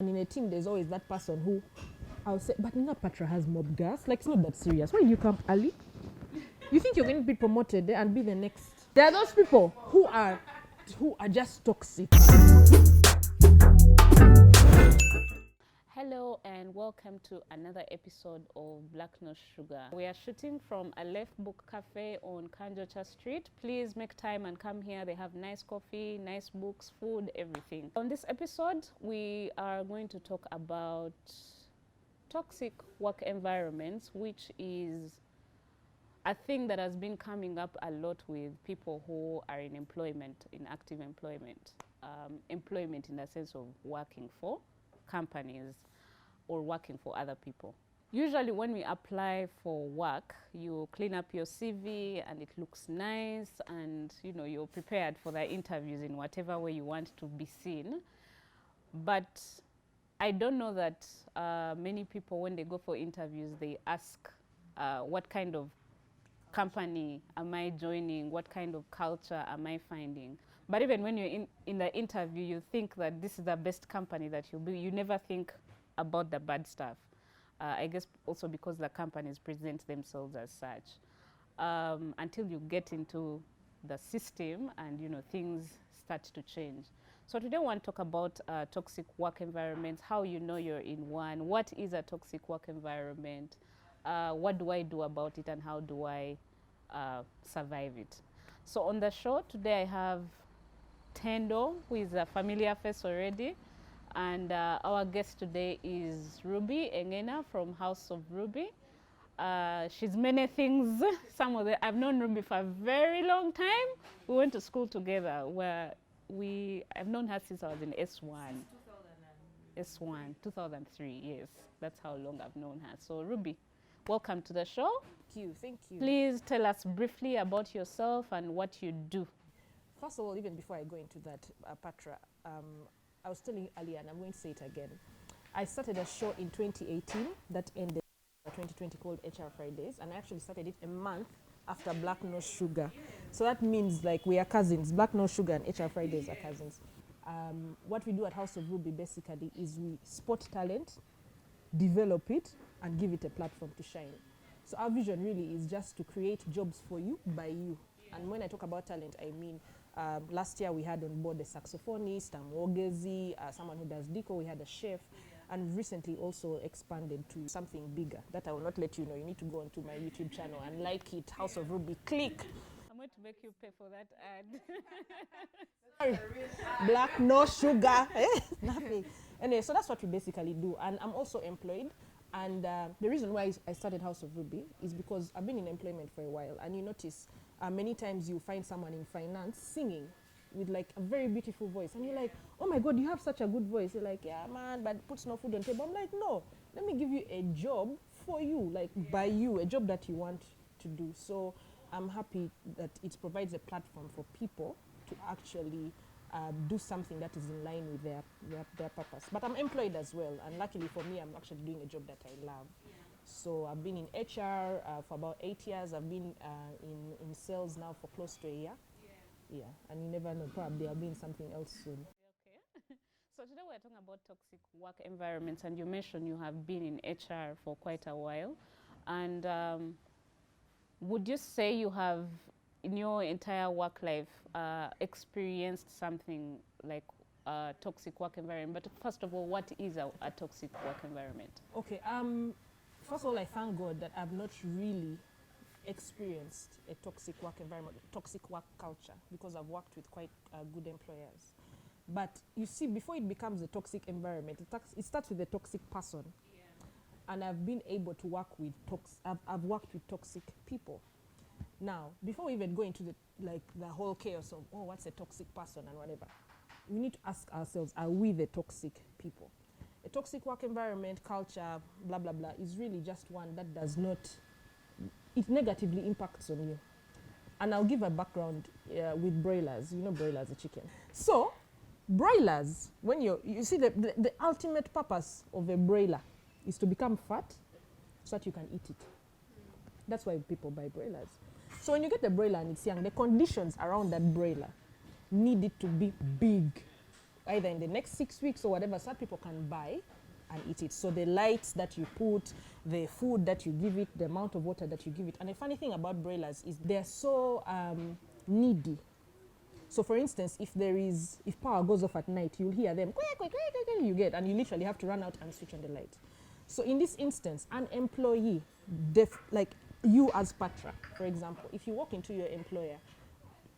And in a team, there's always that person who I'll say, but Nina Patra has mob gas. Like, it's not that serious. Why do you come early? You think you're going to be promoted and be the next? There are those people who are just toxic. Hello and welcome to another episode of Black No Sugar. We are shooting from a Left Book Cafe on Kanjocha Street. Please make time and come here. They have nice coffee, nice books, food, everything. On this episode, we are going to talk about toxic work environments, which is a thing that has been coming up a lot with people who are in employment, in active employment. Employment in the sense of working for companies or working for other people. Usually when we apply for work, you clean up your CV and it looks nice and you're prepared for the interviews in whatever way you want to be seen. But I don't know that many people, when they go for interviews, they ask what kind of company am I joining, what kind of culture am I finding. But even when you're in the interview, you think that this is the best company that you'll be. You never think about the bad stuff. I guess also because the companies present themselves as such. Until you get into the system and things start to change. So today I want to talk about toxic work environments, how you know you're in one, what is a toxic work environment, what do I do about it, and how do I survive it. So on the show today I have Tendo, who is a familiar face already, and our guest today is Ruby Engena from House of Ruby. She's many things. Some of them, I've known Ruby for a very long time. We went to school together where I've known her since I was in S1. S1, 2003, yes. That's how long I've known her. So Ruby, welcome to the show. Thank you. Please tell us briefly about yourself and what you do. First of all, even before I go into that, Patra, I was telling you earlier, and I'm going to say it again. I started a show in 2018 that ended in 2020 called HR Fridays, and I actually started it a month after Black No Sugar. So that means like we are cousins. Black No Sugar and HR Fridays are cousins. What we do at House of Ruby basically is we spot talent, develop it, and give it a platform to shine. So our vision really is just to create jobs for you by you. And when I talk about talent, I mean last year we had on board a saxophonist, a mwogezi, someone who does deco, we had a chef, and recently also expanded to something bigger that I will not let you know. You need to go onto my YouTube channel and like it, House of Ruby, click. I'm going to make you pay for that ad. Black No Sugar, nothing. Anyway, so that's what we basically do. And I'm also employed. And the reason why I started House of Ruby is because I've been in employment for a while, and you notice many times you find someone in finance singing with like a very beautiful voice, and you're like, oh my God, you have such a good voice. You're like, yeah man, but puts no food on table. I'm like, no, let me give you a job for you, like by you, a job that you want to do. So I'm happy that it provides a platform for people to actually do something that is in line with their purpose. But I'm employed as well, and luckily for me, I'm actually doing a job that I love. Yeah. So I've been in HR for about 8 years. I've been in sales now for close to a year. Yeah, and you never know, probably I'll be in something else soon. Okay. So today we're talking about toxic work environments, and you mentioned you have been in HR for quite a while. And would you say you have, in your entire work life, experienced something like a toxic work environment? But first of all, what is a toxic work environment? Okay. First of all, I thank God that I've not really experienced a toxic work environment, toxic work culture, because I've worked with quite good employers. But you see, before it becomes a toxic environment, it starts with a toxic person. Yeah. And I've been able to work with I've worked with toxic people. Now, before we even go into the whole chaos of, oh, what's a toxic person and whatever, we need to ask ourselves, are we the toxic people? A toxic work environment, culture, blah, blah, blah, is really just one that does not, it negatively impacts on you. And I'll give a background with broilers. You know broilers, a chicken. So, broilers, when you see the ultimate purpose of a broiler is to become fat so that you can eat it. That's why people buy broilers. So when you get the broiler and it's young, the conditions around that broiler need it to be big. either in the next 6 weeks or whatever, so that people can buy and eat it. So the lights that you put, the food that you give it, the amount of water that you give it. And the funny thing about broilers is they're so needy. So for instance, if power goes off at night, you'll hear them, you get, and you literally have to run out and switch on the light. So in this instance, an employee, like you as Patra, for example, if you walk into your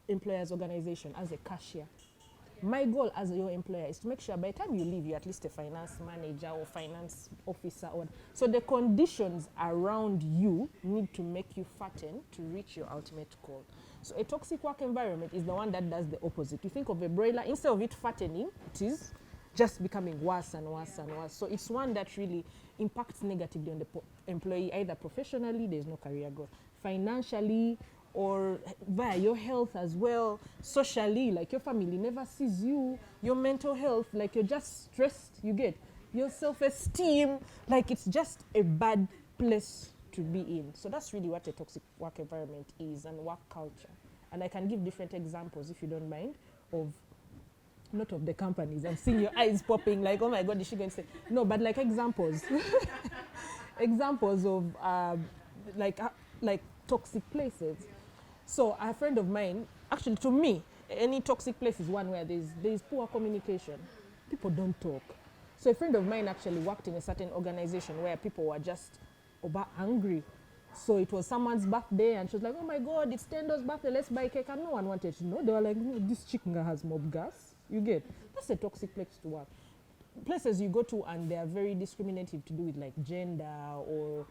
employer's organization as a cashier, my goal as your employer is to make sure by the time you leave, you're at least a finance manager or finance officer. So the conditions around you need to make you fatten to reach your ultimate goal. So a toxic work environment is the one that does the opposite. You think of a broiler, instead of it fattening, it is just becoming worse and worse and worse. So it's one that really impacts negatively on the employee, either professionally, there's no career growth, financially, or via your health as well, socially, like your family never sees you, your mental health, like you're just stressed, you get, your self-esteem, like it's just a bad place to be in. So that's really what a toxic work environment is, and work culture. And I can give different examples, if you don't mind, of not of the companies. I'm seeing your eyes popping like, oh my God, is she going to say? No, but like examples. Examples of like toxic places. So a friend of mine, actually to me, any toxic place is one where there's poor communication. People don't talk. So a friend of mine actually worked in a certain organization where people were just angry. So it was someone's birthday and she was like, oh my God, it's Tendo's birthday, let's buy cake. And no one wanted to know. They were like, no, this chicken has mob gas. You get? That's a toxic place to work. Places you go to and they are very discriminative to do with like gender or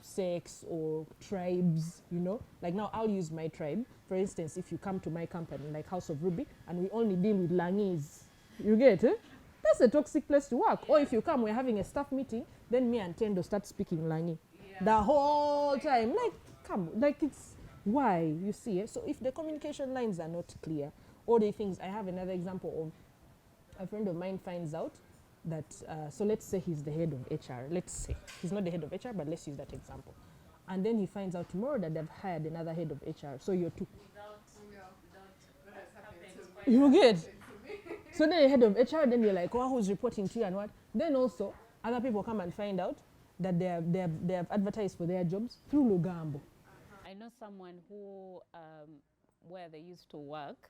sex or tribes, you know. Like now I'll use my tribe. For instance, if you come to my company, like House of Ruby, and we only deal with Langese, you get it? That's a toxic place to work. Or if you come, we're having a staff meeting, then me and Tendo start speaking Langi. Yeah. The whole time. Like, come, like it's why, you see it? So if the communication lines are not clear, all the things, I have another example of a friend of mine finds out that, so let's say he's the head of HR. Let's say he's not the head of HR, but let's use that example. And then he finds out tomorrow that they've hired another head of HR. So you're two. You get? So then you're head of HR, then you're like, oh, who's reporting to you and what? Then also, other people come and find out that they have advertised for their jobs through Lugambo. I know someone who, where they used to work,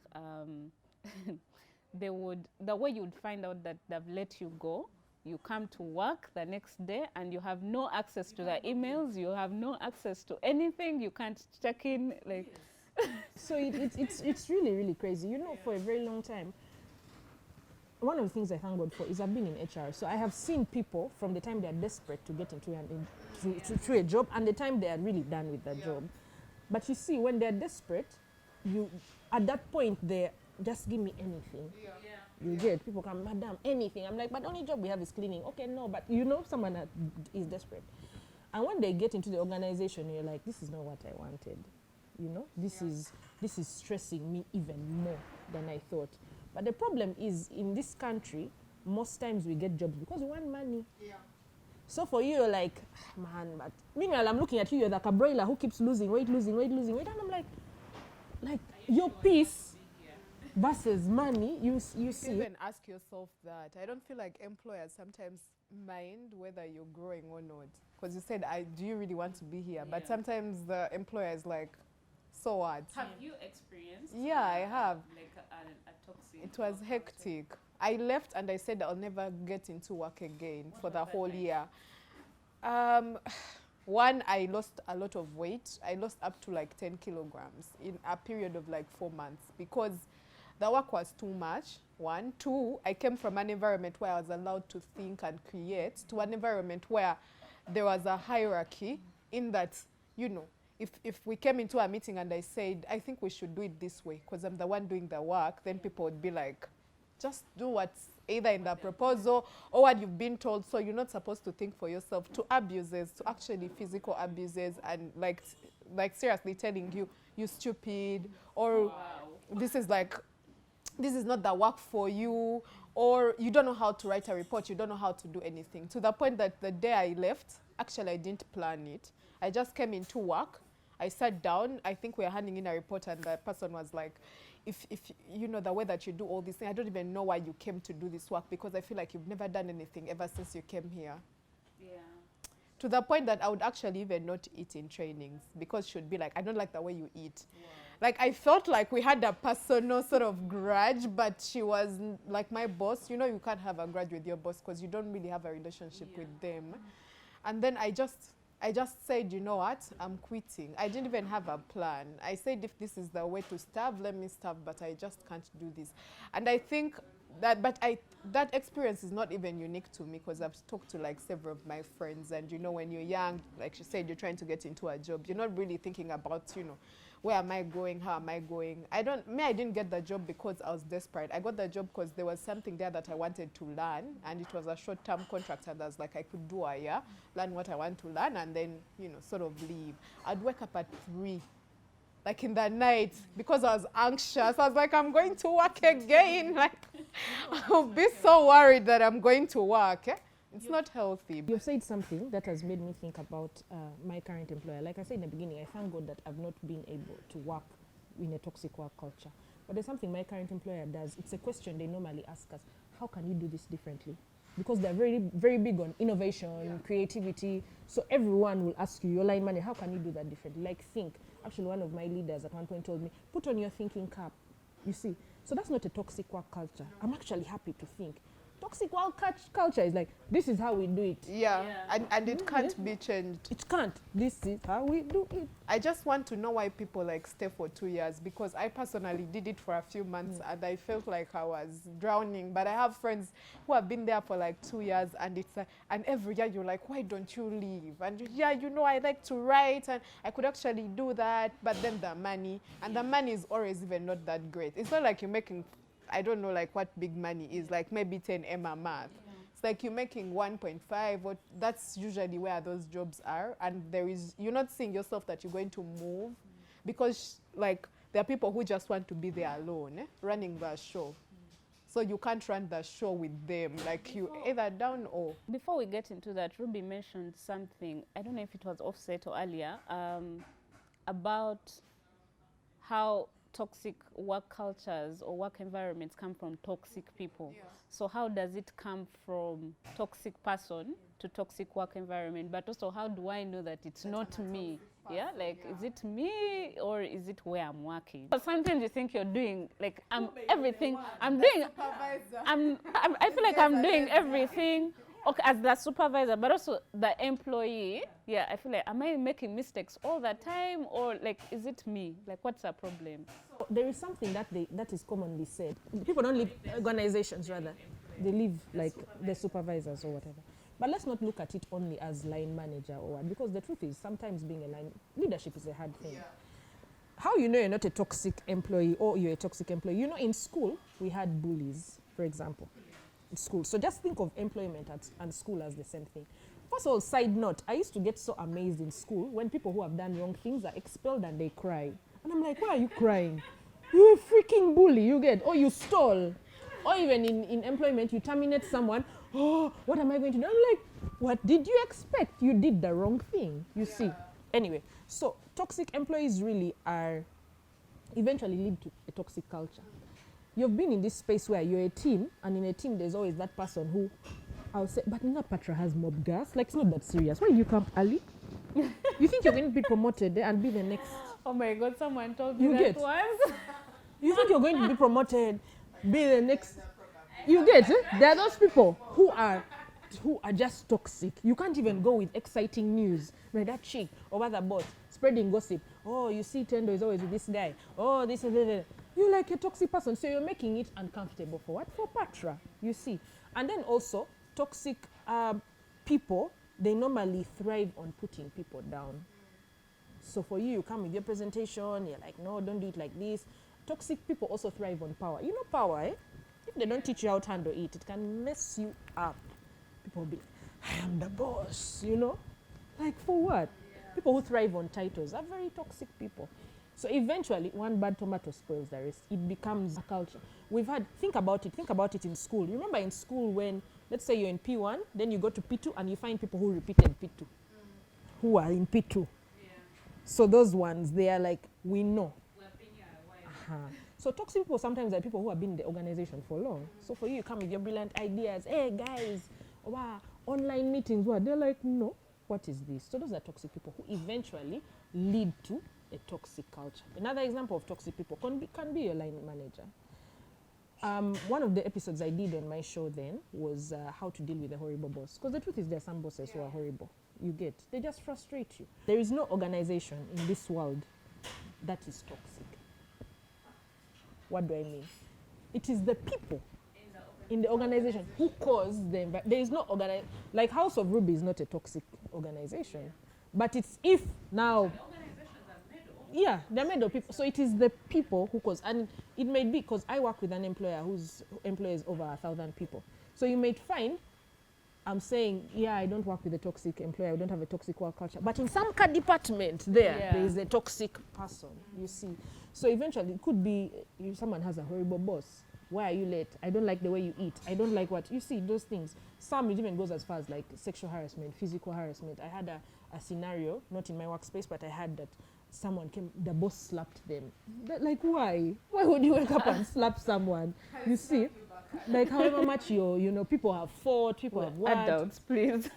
the way you'd find out that they've let you go, you come to work the next day and you have no access to the emails, you have no access to anything, you can't check in, like. So it's really, really crazy. You know, for a very long time, one of the things I thank God for is I've been in HR. So I have seen people from the time they are desperate to get into to a job and the time they are really done with that job. But you see, when they're desperate, at that point, they just give me anything. You get, people come, madam, anything. I'm like, but the only job we have is cleaning. Okay, no, but you know someone that is desperate. And when they get into the organization, you're like, this is not what I wanted. You know, this is stressing me even more than I thought. But the problem is, in this country, most times we get jobs because we want money. Yeah. So for you, you're like, man, but meanwhile, I'm looking at you, you're like a broiler who keeps losing weight. And I'm like your peace versus money, you see. Even ask yourself that. I don't feel like employers sometimes mind whether you're growing or not. Because you said, do you really want to be here? Yeah. But sometimes the employer is like, so what? Have you experienced? Yeah, I have. Like a toxic. It was hectic. I left and I said I'll never get into work again for the whole year. One, I lost a lot of weight. I lost up to like 10 kilograms in a period of like 4 months because the work was too much. One. Two, I came from an environment where I was allowed to think and create to an environment where there was a hierarchy in that, you know, if we came into a meeting and I said, I think we should do it this way because I'm the one doing the work, then people would be like, just do what's either in the proposal or what you've been told. So you're not supposed to think for yourself. To abuses, to actually physical abuses and like seriously telling you, you stupid, or wow, this is not the work for you, or you don't know how to write a report, you don't know how to do anything. To the point that the day I left, actually I didn't plan it. I just came into work. I sat down, I think we were handing in a report and the person was like, if you know the way that you do all these things, I don't even know why you came to do this work, because I feel like you've never done anything ever since you came here. Yeah. To the point that I would actually even not eat in trainings, because she'd be like, I don't like the way you eat. Wow. Like, I felt like we had a personal sort of grudge, but she was like my boss. You know, you can't have a grudge with your boss because you don't really have a relationship with them. And then I just said, you know what, I'm quitting. I didn't even have a plan. I said, if this is the way to starve, let me starve, but I just can't do this. And I think that, that experience is not even unique to me, because I've talked to like several of my friends, and you know, when you're young, like she said, you're trying to get into a job, you're not really thinking about, you know, where am I going, how am I going? I didn't get the job because I was desperate. I got the job because there was something there that I wanted to learn, and it was a short-term contract, and I was like, I could do a year, learn what I want to learn, and then, you know, sort of leave. I'd wake up at 3, like in the night, because I was anxious. I was like, I'm going to work again. Like, I'll be so worried that I'm going to work. Eh? It's not healthy. You've said something that has made me think about my current employer. Like I said in the beginning, I thank God that I've not been able to work in a toxic work culture. But there's something my current employer does. It's a question they normally ask us: how can you do this differently? Because they're very, very big on innovation, creativity. So everyone will ask you, your line manager, how can you do that differently? Like, think. Actually, one of my leaders at one point told me, put on your thinking cap. You see, so that's not a toxic work culture. I'm actually happy to think. Toxic work culture is like, this is how we do it. Yeah. And it can't be changed. It can't. This is how we do it. I just want to know why people like stay for 2 years, because I personally did it for a few months and I felt like I was drowning. But I have friends who have been there for like 2 years, and it's like, and every year you're like, why don't you leave? And yeah, you know, I like to write and I could actually do that, but then the money, and the money is always even not that great. It's not like you're making, I don't know like what big money is, like maybe 10 M a month. It's like you're making 1.5, or that's usually where those jobs are. And you're not seeing yourself that you're going to move, because like there are people who just want to be there alone, running the show. So you can't run the show with them, like you either down or. Before we get into that, Ruby mentioned something, I don't know if it was offset or earlier, about how toxic work cultures or work environments come from toxic people. Yeah. So how does it come from toxic person to toxic work environment? But also, how do I know that it's not me? Yeah, like, is it me or is it where I'm working? But sometimes you think you're doing like everything. I feel like I'm doing everything. Okay, as the supervisor, but also the employee. Yeah, I feel like, am I making mistakes all the time, or like, is it me? Like, what's the problem? There is something that is commonly said. People don't leave organizations, rather. They leave like the supervisors or whatever. But let's not look at it only as line manager or what, because the truth is, sometimes being a line leadership is a hard thing. Yeah. How you know you're not a toxic employee or you're a toxic employee? You know, in school we had bullies, for example. School. So just think of employment and school as the same thing. First of all, side note, I used to get so amazed in school when people who have done wrong things are expelled and they cry. And I'm like, why are you crying? You freaking bully, you get, or you stole. Or even in employment, you terminate someone. Oh, what am I going to do? I'm like, what did you expect? You did the wrong thing, you see. Anyway, so toxic employees really are eventually lead to a toxic culture. You've been in this space where you're a team, and in a team there's always that person who, I'll say, but Nina Patra has mob gas. Like, it's not that serious. Why did you come early? You think you're going to be promoted and be the next? Oh my God, someone told me that once. You think you're going to be promoted, be the next? You get it? There are those people who are just toxic. You can't even go with exciting news. Like that chick over the boss spreading gossip. Oh, you see, Tendo is always with this guy. Oh, this is it. You're like a toxic person, so you're making it uncomfortable for what? For Patra, you see. And then also, toxic people, they normally thrive on putting people down. So for you come with your presentation, you're like, no, don't do it like this. Toxic people also thrive on power. You know power, eh? If they don't teach you how to handle it, it can mess you up. People will be, I am the boss, you know? Like, for what? People who thrive on titles are very toxic people. So eventually, one bad tomato spoils the rest. It becomes a culture. Think about it in school. You remember in school when, let's say you're in P1, then you go to P2 and you find people who repeated P2, who are in P2. Yeah. So those ones, they are like, we know. So toxic people sometimes are people who have been in the organization for long. So for you come with your brilliant ideas, hey guys, wow, online meetings, what? They're like, no, what is this? So those are toxic people who eventually lead to a toxic culture. Another example of toxic people can be your line manager. One of the episodes I did on my show then was how to deal with a horrible boss. Because the truth is there are some bosses who are horrible. You get, they just frustrate you. There is no organization in this world that is toxic. What do I mean? It is the people in the organization who cause the environment. There is no organization. Like House of Ruby is not a toxic organization. But it's if now... Yeah, they're made of people. So it is the people who cause, and it may be because I work with an employer whose employs over 1,000 people. So you might find I'm saying, yeah, I don't work with a toxic employer, I don't have a toxic work culture. But in some department there is a toxic person, you see. So eventually it could be someone has a horrible boss. Why are you late? I don't like the way you eat. I don't like what, you see, those things. Some it even goes as far as like sexual harassment, physical harassment. I had a scenario, not in my workspace, but I had that someone came, the boss slapped them. Like, why? Why would you wake up and slap someone? You see? Like, however much people have fought, people have what. Adults, please.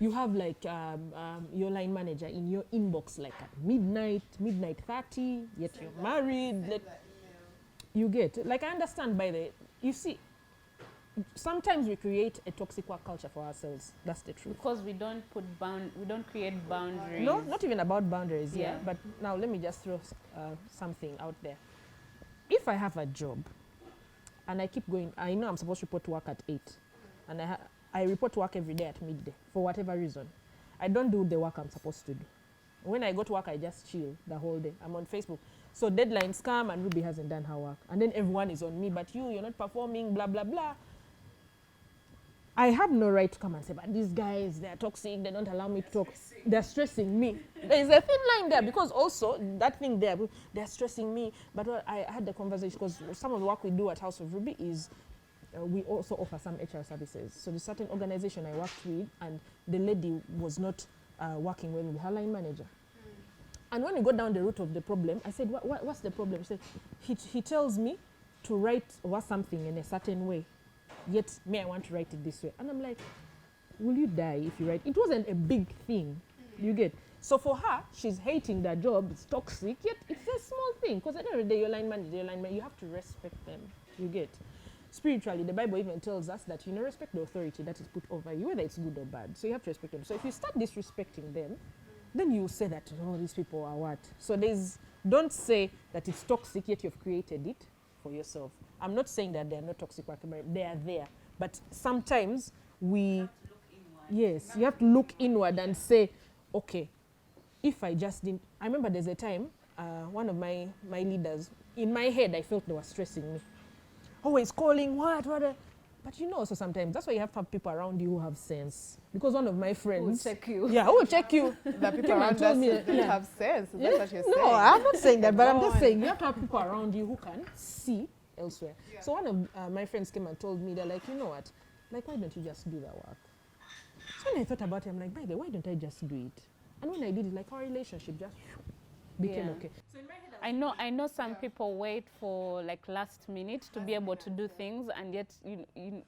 You have like your line manager in your inbox like at midnight 30, yet you're married. You get, like, I understand you see, sometimes we create a toxic work culture for ourselves. That's the truth. Because we don't create boundaries. No, not even about boundaries, yeah. But now let me just throw something out there. If I have a job and I keep going, I know I'm supposed to report to work at 8, and I report to work every day at midday for whatever reason. I don't do the work I'm supposed to do. When I go to work, I just chill the whole day. I'm on Facebook. So deadlines come and Ruby hasn't done her work. And then everyone is on me, but you're not performing, blah, blah, blah. I have no right to come and say, but these guys, they're toxic, they don't allow me to talk. They're stressing me. There's a thin line there, because also that thing there, they're stressing me. But I had the conversation, because some of the work we do at House of Ruby is we also offer some HR services. So there's certain organization I worked with, and the lady was not working well with her line manager. And when we go down the root of the problem, I said, what's the problem? She said, he tells me to write over something in a certain way. Yet, I want to write it this way. And I'm like, will you die if you write? It wasn't a big thing, you get. So for her, she's hating that job, it's toxic, yet it's a small thing. Because at the end of the day, your line manager, you have to respect them, you get. Spiritually, the Bible even tells us that, respect the authority that is put over you, whether it's good or bad. So you have to respect them. So if you start disrespecting them, then you say that, oh, these people are what? So don't say that it's toxic, yet you've created it for yourself. I'm not saying that they're not toxic work environment, they are there. But sometimes you have to look inward and say, okay, if I just didn't, I remember there's a time, one of my leaders, in my head, I felt they were stressing me. Always calling, what? But so sometimes, that's why you have to have people around you who have sense. Because one of my friends... Who will check you. Yeah, who will check you. The people around us don't have sense. That's what you're saying. No, I'm not saying that, but I'm just saying you have to have people around you who can see elsewhere. Yeah. So one of my friends came and told me, they're like, you know what? Like, why don't you just do that work? So when I thought about it, I'm like, by the way, why don't I just do it? And when I did it, like, our relationship just became okay. So in my head, I know some people wait for like last minute to be able to do things, and yet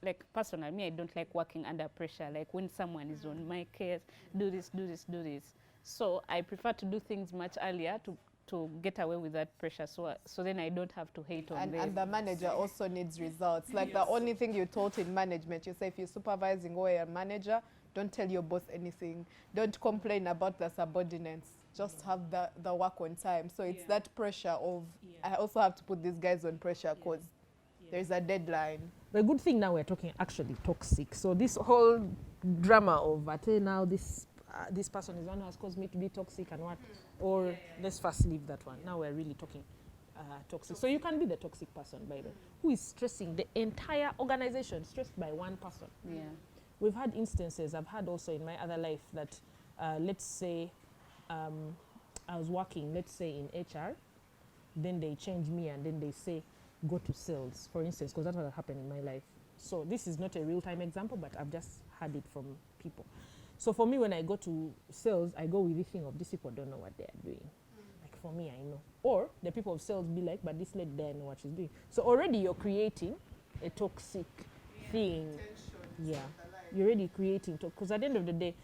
like personally, me, I don't like working under pressure. Like when someone is on my case, do this. So I prefer to do things much earlier to get away with that pressure. So then I don't have to hate on them. And the manager also needs results. Like the only thing you're taught in management, you say if you're supervising or a manager, don't tell your boss anything. Don't complain about the subordinates. Just have the work on time. So it's that pressure of, I also have to put these guys on pressure because there's a deadline. The good thing now we're talking actually toxic. So this whole drama of now this person is one who has caused me to be toxic and what, or let's first leave that one. Now we're really talking toxic. So you can be the toxic person, by the way, who is stressing the entire organization, stressed by one person. Yeah. We've had instances, I've had also in my other life that, let's say, I was working, let's say in HR, then they change me and then they say, go to sales, for instance, because that's what happened in my life. So this is not a real-time example, but I've just had it from people. So for me, when I go to sales, I go with the thing of these people don't know what they are doing. Like for me, I know. Or the people of sales be like, but this lady there, I know what she's doing. So already you're creating a toxic thing. Yeah. You're already creating, because at the end of the day,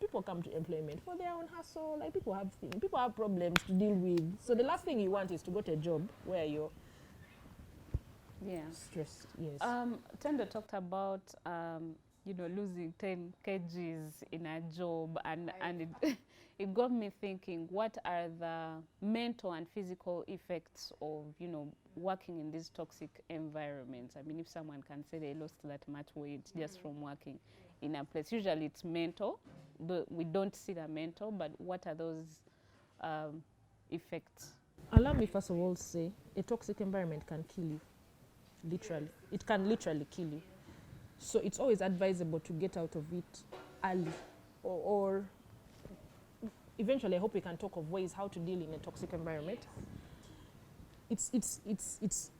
people come to employment for their own hustle. Like, people have things, people have problems to deal with. So the last thing you want is to go to a job where you're stressed. Yes. Tendo talked about losing 10 kgs in a job, and it got me thinking, what are the mental and physical effects of working in these toxic environments? I mean, if someone can say they lost that much weight just from working in a place, usually it's mental. We don't see the mental, but what are those effects? Allow me first of all say, a toxic environment can kill you. Literally. It can literally kill you. So it's always advisable to get out of it early, or eventually I hope we can talk of ways how to deal in a toxic environment. It's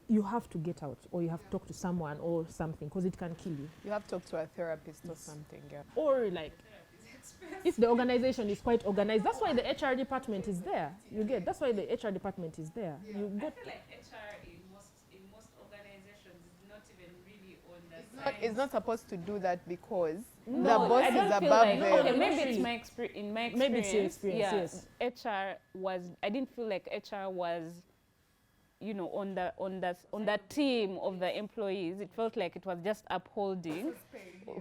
you have to get out, or you have to talk to someone or something, because it can kill you. You have to talk to a therapist or something. Yeah. Or like, if the organization is quite organized, that's why the HR department is there. You get, that's why the HR department is there. Yeah. You get, I feel like HR in most organizations is not even really on the side. It's not supposed to do that because No, the boss I is don't feel above like, them. okay, No, maybe not it's really. my experience. In my experience, Maybe it's your experience, yes. HR was. I didn't feel like HR was, on the team of the employees. It felt like it was just upholding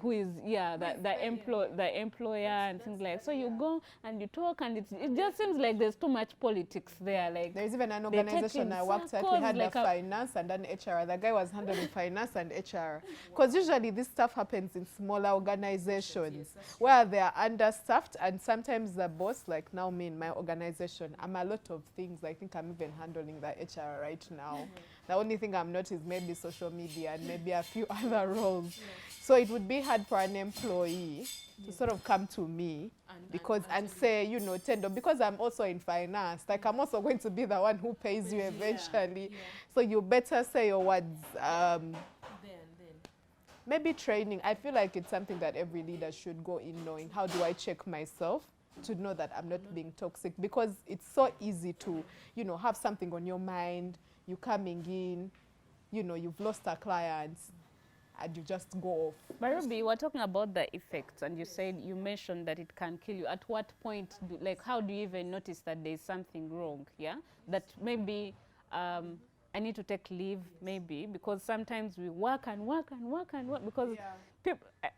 who is the employer and things like. So you go and you talk, and it just seems like there's too much politics there. Like, There's even an they take organization in I worked at. We circles, had like a finance and an HR. The guy was handling finance and HR. Because usually this stuff happens in smaller organizations where they are understaffed, and sometimes the boss, like now me in my organization, I'm a lot of things. I think I'm even handling the HR right now. The only thing I'm not is maybe social media and maybe a few other roles. So it would be hard for an employee to sort of come to me and say, Tendo, because I'm also in finance, like I'm also going to be the one who pays you eventually. So you better say your words. Maybe training. I feel like it's something that every leader should go in knowing, how do I check myself to know that I'm not being toxic? Because it's so easy to, have something on your mind. You're coming in, you've lost a client, and you just go off. but Ruby, we're talking about the effects, and you mentioned that it can kill you. At what point, how do you even notice that there's something wrong? Yeah, that maybe I need to take leave, maybe, because sometimes we work and work and work and work, because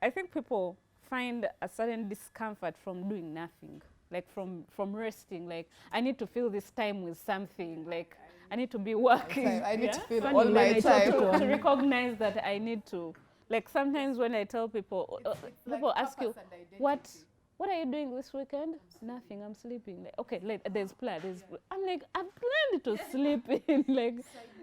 I think people find a certain discomfort from doing nothing, like from resting. Like, I need to fill this time with something, like I need to be working. I need to fill Funny all when my I talk time. to to recognize that I need to, like, sometimes when I tell people, people ask you, what are you doing this weekend? Nothing, I'm sleeping. Like, okay, there's plan. I'm like, I've planned to sleep in. Like,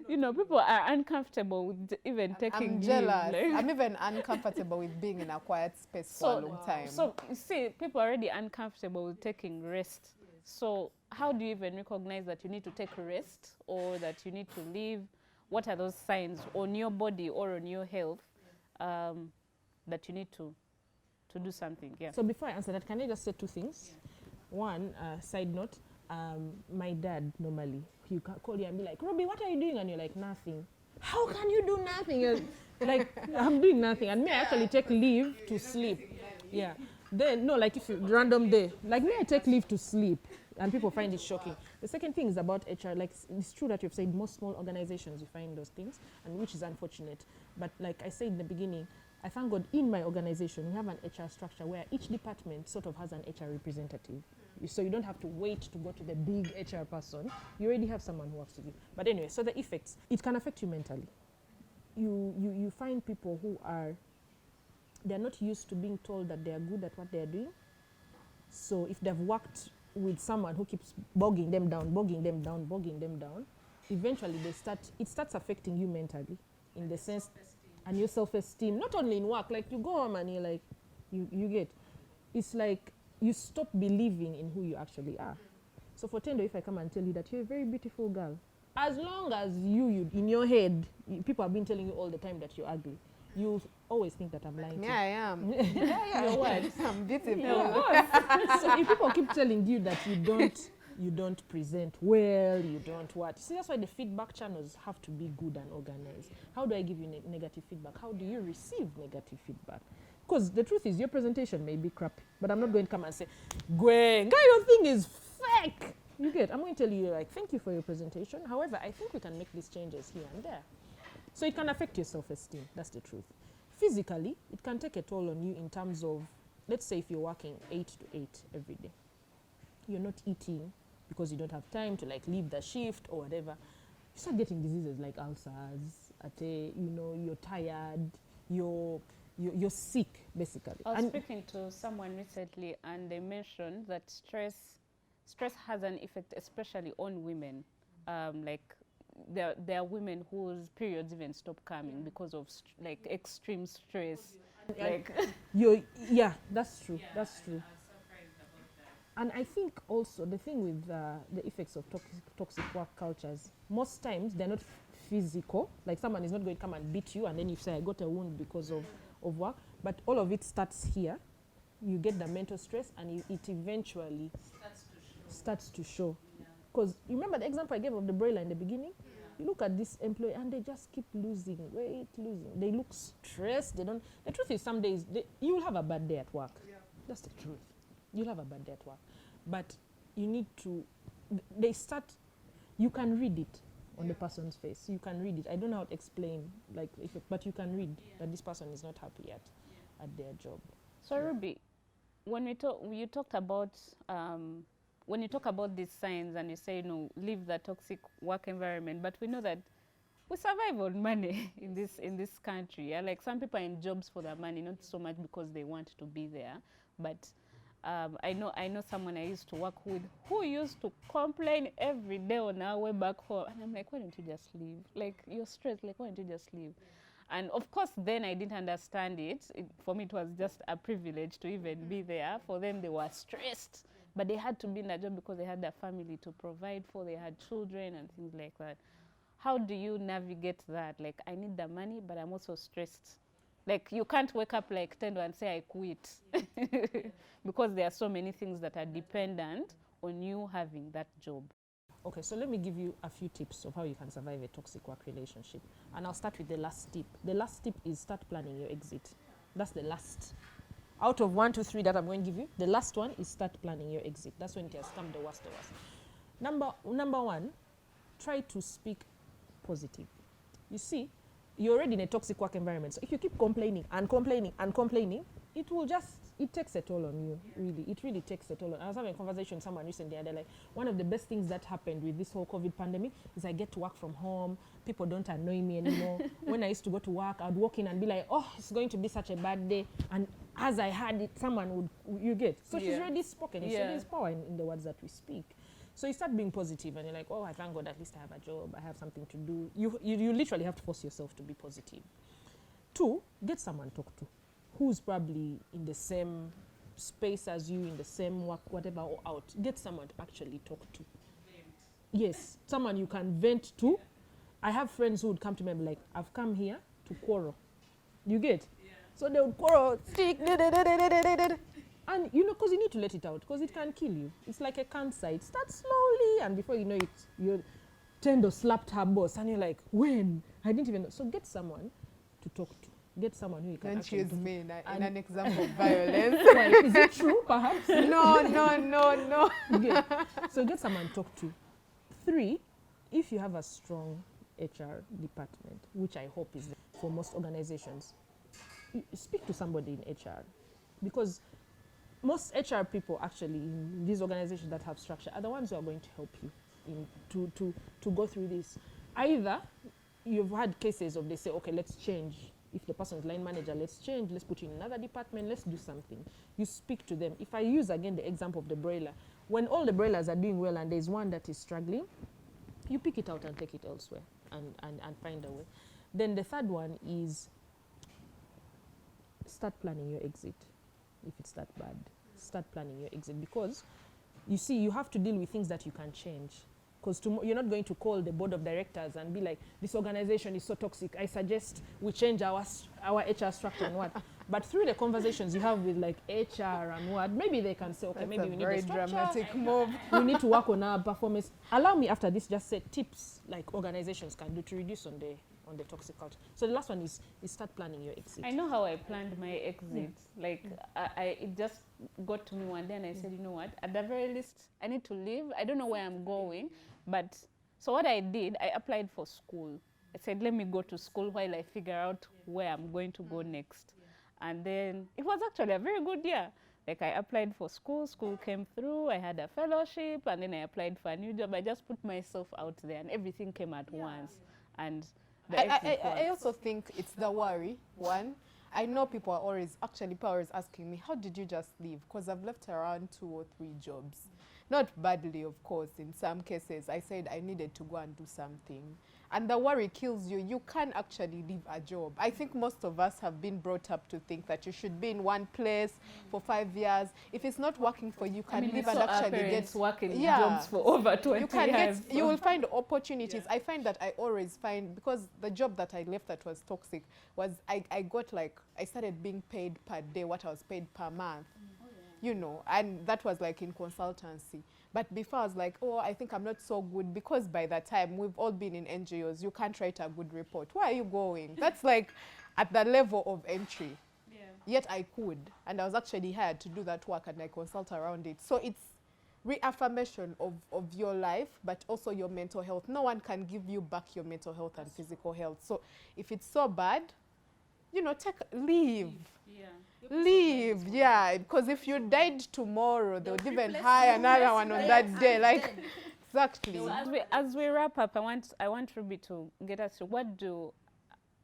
people are uncomfortable with even taking I'm leave, jealous. like. I'm even uncomfortable with being in a quiet space for a long time. So, you see, people are already uncomfortable with taking rest. So how do you even recognize that you need to take rest, or that you need to leave? What are those signs on your body or on your health that you need to do something? Yeah. So before I answer that, can I just say two things? One, side note, my dad normally, he can call you and be like, Ruby, what are you doing? And you're like, nothing. How can you do nothing? And like, I'm doing nothing. And me, I actually take leave to sleep. Yeah. Then, no, like if you random day, like me, I take leave to sleep, and people find it shocking. The second thing is about HR. Like, it's true that you've said most small organizations you find those things, and which is unfortunate. But like I said in the beginning, I thank God in my organization we have an HR structure where each department sort of has an HR representative. So you don't have to wait to go to the big HR person. You already have someone who works with you. But anyway, so the effects, it can affect you mentally. You find people who they're not used to being told that they're good at what they're doing. So if they've worked with someone who keeps bogging them down, eventually it starts affecting you mentally, in the sense, and your self-esteem, not only in work, like you go home and you're like, you get, it's like you stop believing in who you actually are. So for Tendo, if I come and tell you that you're a very beautiful girl, as long as you in your head, people have been telling you all the time that you're ugly, you always think that I'm lying. Yeah, I am. You're what? I'm beautiful. So if people keep telling you that you don't you don't present well, you don't what. See, that's why the feedback channels have to be good and organized. How do I give you negative feedback? How do you receive negative feedback? Because the truth is, your presentation may be crap, but I'm not going to come and say, Gwen, guy, your thing is fake. You get, I'm going to tell you, like, thank you for your presentation. However, I think we can make these changes here and there. So it can affect your self-esteem. That's the truth. Physically, it can take a toll on you in terms of, let's say if you're working 8 to 8 every day. You're not eating because you don't have time to like leave the shift or whatever. You start getting diseases like ulcers, you're tired, you're sick, basically. I was speaking to someone recently, and they mentioned that stress has an effect, especially on women. Like there are women whose periods even stop coming because of like extreme stress. Like yeah, that's true. Yeah, that's true. And I think also the thing with the effects of toxic work cultures, most times they're not physical. Like someone is not going to come and beat you and then you say, I got a wound because of work. But all of it starts here. You get the mental stress and it eventually starts to show. Because you remember the example I gave of the broiler in the beginning? Yeah. You look at this employee and they just keep losing weight, losing. They look stressed. The truth is some days you will have a bad day at work. Yeah. That's the truth. You'll have a bad day at work. But you need to, you can read it on the person's face. You can read it. I don't know how to explain, but you can read that this person is not happy at their job. So Ruby, when you talk about these signs and you say, leave the toxic work environment, but we know that we survive on money in this country. Yeah? Like some people are in jobs for their money, not so much because they want to be there, but I know someone I used to work with who used to complain every day on our way back home. And I'm like, why don't you just leave? Like, you're stressed. Like, why don't you just leave? Yeah. And of course, then I didn't understand it. For me, it was just a privilege to even be there. For them, they were stressed. But they had to be in that job because they had their family to provide for. They had children and things like that. How do you navigate that? Like, I need the money, but I'm also stressed. Like, you can't wake up like 10 and say, I quit. Yeah. Because there are so many things that are dependent on you having that job. Okay, so let me give you a few tips of how you can survive a toxic work relationship. And I'll start with the last tip. The last tip is start planning your exit. That's the last. Out of 1, 2, 3 that I'm going to give you, the last one is start planning your exit. That's when it has come the worst. Number one, try to speak positive. You see, you're already in a toxic work environment. So if you keep complaining and complaining and complaining, it takes a toll on you, really. It really takes a toll on. I was having a conversation with someone recently, and they're like, one of the best things that happened with this whole COVID pandemic is I get to work from home. People don't annoy me anymore. When I used to go to work, I'd walk in and be like, oh, it's going to be such a bad day. And as I had it, someone you get. So she's already spoken. So there's power in the words that we speak. So you start being positive and you're like, oh, I thank God, at least I have a job, I have something to do. You literally have to force yourself to be positive. 2, get someone to talk to who's probably in the same space as you, in the same work, whatever, or out. Get someone to actually talk to. Vent. Yes, someone you can vent to. Yeah. I have friends who would come to me and be like, I've come here to quarrel. You get? Yeah. So they would quarrel, stick, and because you need to let it out, because it can kill you. It's like a cancer. It starts slowly, and before you know it, you tend to slap her boss, and you're like, when? I didn't even know. So get someone to talk to. Get someone who you can Don't actually use me in an example of violence. Well, is it true, perhaps? No. So get someone to talk to. 3, if you have a strong HR department, which I hope is for most organizations, speak to somebody in HR. Because most HR people actually in these organizations that have structure are the ones who are going to help you to go through this. Either you've had cases of they say, okay, let's change. If the person is line manager, let's change, let's put you in another department, let's do something. You speak to them. If I use again the example of the broiler, when all the broilers are doing well and there's one that is struggling, you pick it out and take it elsewhere and find a way. Then the third one is start planning your exit. If it's that bad, start planning your exit, because you see, you have to deal with things that you can change. Because you're not going to call the board of directors and be like, this organization is so toxic, I suggest we change our HR structure and what. But through the conversations you have with like HR and what, maybe they can say, okay, That's maybe a we need very a structure. dramatic move. We need to work on our performance. Allow me after this just say tips like organizations can do to reduce on the toxic culture. So the last one is start planning your exit. I know how I planned my exit. Like it just got to me one day and I said, you know what, at the very least I need to leave. I don't know where I'm going, but so what I did, I applied for school. I said, let me go to school while I figure out where I'm going to go next. And then it was actually a very good year. Like I applied for school came through, I had a fellowship, and then I applied for a new job. I just put myself out there and everything came at once. And I also think it's the worry. One, I know people are always asking me, how did you just leave? Because I've left around 2 or 3 jobs. Not badly, of course. In some cases, I said I needed to go and do something. And the worry kills you. You can't actually leave a job. I think most of us have been brought up to think that you should be in one place for 5 years. If it's not working for you, you can leave and actually get working jobs for over 20 years. You will find opportunities. I find that I always find, because the job that I left that was toxic was I got like, I started being paid per day what I was paid per month. You know, and that was like in consultancy. But before I was like, oh, I think I'm not so good, because by that time we've all been in NGOs. You can't write a good report. Where are you going? That's like at the level of entry. Yeah. Yet I could, and I was actually hired to do that work and I consult around it. So it's reaffirmation of your life, but also your mental health. No one can give you back your mental health and physical health. So if it's so bad, you know, leave. Yeah. Leave, yeah, because if you died tomorrow, they would even hire another one on that day. Like, exactly. So as we wrap up, I want Ruby to get us to what do,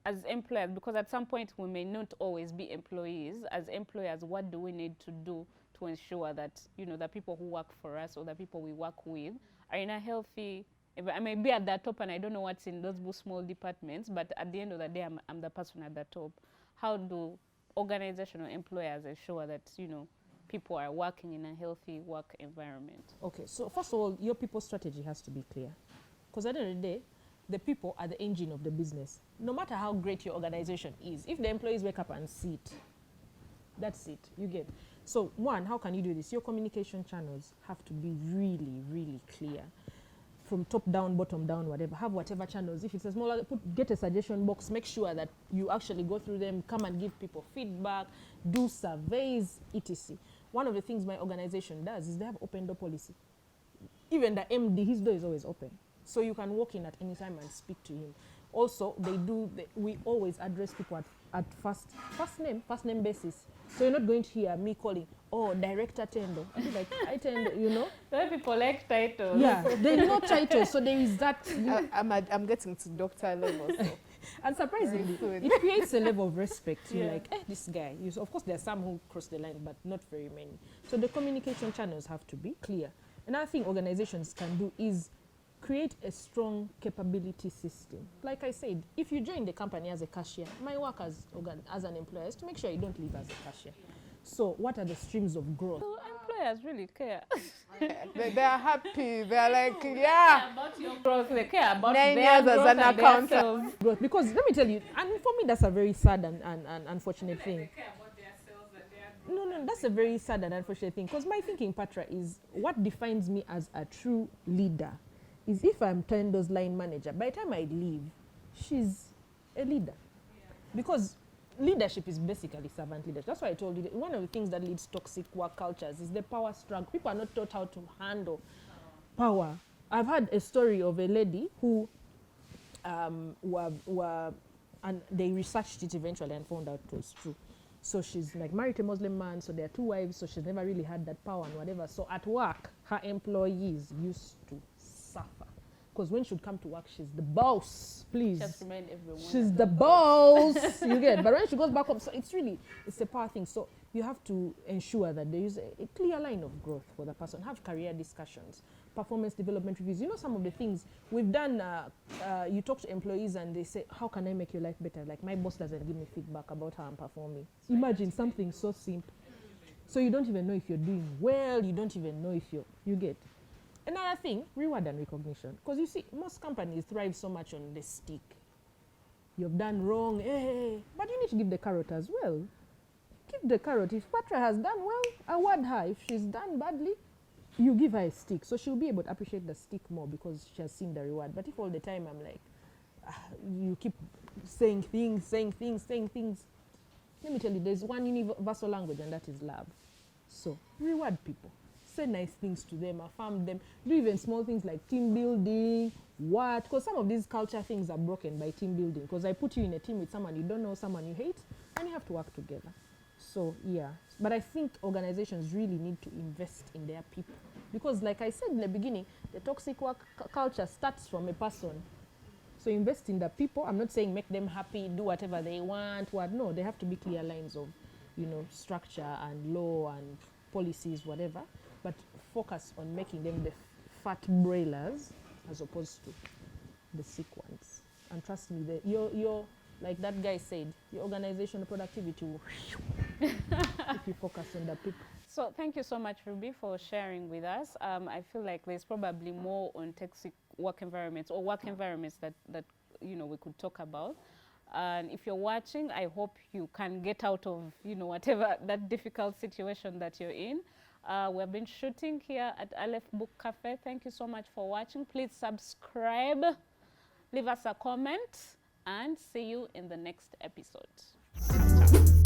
as employers, because at some point we may not always be employees. As employers, what do we need to do to ensure that, you know, the people who work for us or the people we work with are in a healthy, I may be at the top and I don't know what's in those small departments, but at the end of the day, I'm the person at the top. How do organizational employers ensure that, you know, people are working in a healthy work environment? Okay, so first of all, your people strategy has to be clear. Because at the end of the day, the people are the engine of the business. No matter how great your organization is, if the employees wake up and see it, that's it, you get. So one, how can you do this? Your communication channels have to be really, really clear. From top down, bottom down, whatever. Have whatever channels. If it's a smaller, get a suggestion box. Make sure that you actually go through them, come and give people feedback, do surveys, etc. One of the things my organization does is they have open door policy. Even the MD, his door is always open. So you can walk in at any time and speak to him. Also, we always address people at first name basis. So you're not going to hear me calling, oh, Director Tendo. I'll be like, I Tendo, you know? Some people like titles. Yeah, they know titles, so there is that. I'm getting to doctor level. So. And surprisingly, it creates a level of respect. You're like, this guy. Of course, there are some who cross the line, but not very many. So the communication channels have to be clear. Another thing organizations can do is create a strong capability system. Like I said, if you join the company as a cashier, my work as an employer is to make sure you don't leave as a cashier. So what are the streams of growth? So employers really care. They are happy. They are like, yeah. About your growth, they care about 9 their years growth as an and accountant. Growth. Because let me tell you, and for me that's a very sad and unfortunate thing. They care about their sales and their growth. No, that's a very sad and unfortunate thing. Because my thinking, Patra, is what defines me as a true leader is if I'm Tendo's line manager, by the time I leave, she's a leader. Yeah. Because leadership is basically servant leadership. That's why I told you that one of the things that leads toxic work cultures is the power struggle. People are not taught how to handle power. I've had a story of a lady who and they researched it eventually and found out it was true. So she's like married to a Muslim man, so there are 2 wives, so she's never really had that power and whatever. So at work, her employees used to suffer. Because when she would come to work, she's the boss, please. Just remind everyone. She's the boss, you get. But when she goes back home, so it's a power thing. So you have to ensure that there is a clear line of growth for the person. Have career discussions, performance development reviews. You know, some of the things we've done, you talk to employees and they say, how can I make your life better? Like, my boss doesn't give me feedback about how I'm performing. Imagine something so simple. So you don't even know if you're doing well. You don't even know if you get. Another thing, reward and recognition. Because you see, most companies thrive so much on the stick. You've done wrong, but you need to give the carrot as well. keep the carrot. If Patra has done well, award her. If she's done badly, you give her a stick. So she'll be able to appreciate the stick more because she has seen the reward. But if all the time I'm like, you keep saying things, let me tell you, there's one universal language, and that is love. So reward people. Say nice things to them, affirm them. Do even small things like team building, because some of these culture things are broken by team building. Because I put you in a team with someone you don't know, someone you hate, and you have to work together. So yeah, but I think organizations really need to invest in their people. Because like I said in the beginning, the toxic work culture starts from a person. So invest in the people. I'm not saying make them happy, do whatever they want. No, there have to be clear lines of, structure and law and policies, whatever. But focus on making them the fat broilers as opposed to the sick ones. And trust me, your like that guy said, your organizational productivity will if you focus on the people. So thank you so much, Ruby, for sharing with us. I feel like there's probably more on toxic work environments or work environments that we could talk about. And if you're watching, I hope you can get out of whatever that difficult situation that you're in. We've been shooting here at Aleph Book Cafe. Thank you so much for watching. Please subscribe, leave us a comment, and see you in the next episode.